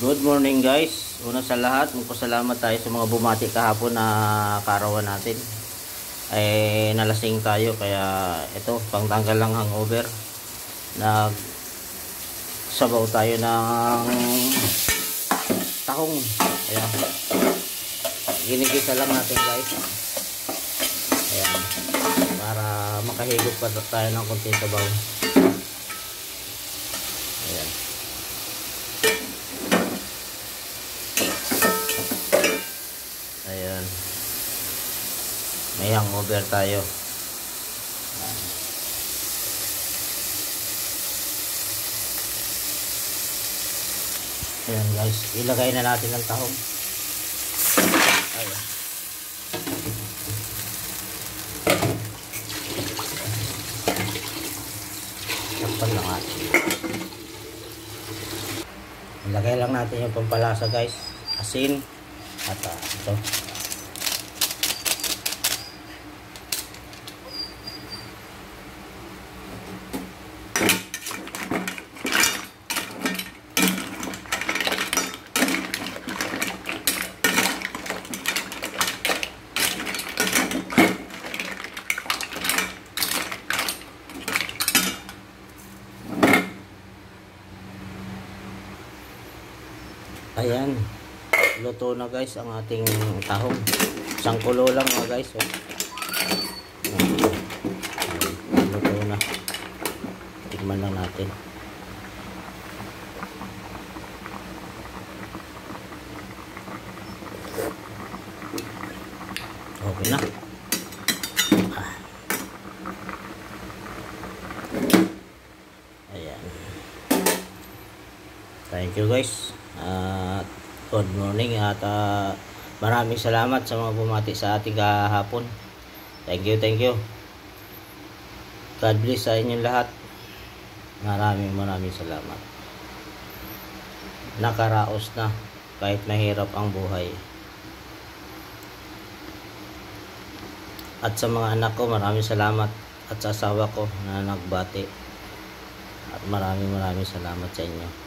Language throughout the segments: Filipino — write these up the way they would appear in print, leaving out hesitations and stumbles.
Good morning guys. Una sa lahat, magpasalamat tayo sa mga bumati kahapon na karawan natin. Nalasing tayo kaya ito, pangtanggal lang hangover. Nagsabaw tayo ng tahong. Ayan. Ginigisa lang natin guys. Ayan. Para makahigop pa tayo ng konti sabaw. Ayan. Ayan. May hangover tayo. Ayan guys, ilagay na natin ang tahong. Ayan. Takpan lang natin. Ilagay lang natin yung pampalasa guys. Asin. At ito. Ayan. Luto na guys ang ating tahong. Isang kulo lang mga guys. Luto na. Tikman lang natin. Okay na. Ayan. Thank you guys. Good morning at maraming salamat sa mga bumati sa ating kahapon. Thank you. God bless sa inyong lahat. Maraming salamat. Nakaraos na kahit mahirap ang buhay. At sa mga anak ko, maraming salamat. At sa asawa ko na nagbati. At maraming salamat sa inyo.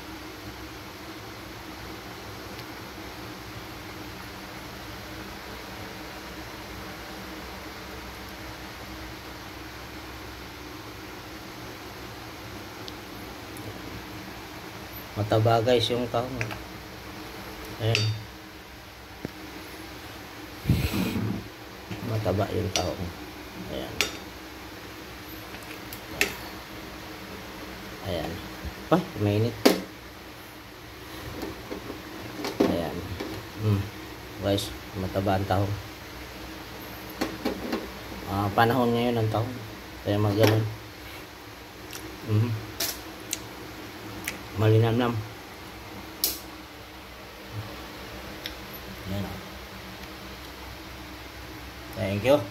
Mataba guys yung tahong. Ayan. Mataba yung tahong. Ayan. Ayan. Ay, mainit. Ayan. Guys, mataba ang tahong. Panahon ngayon ng tahong. Kaya maganon. Malinamnam. Yan. Thank you.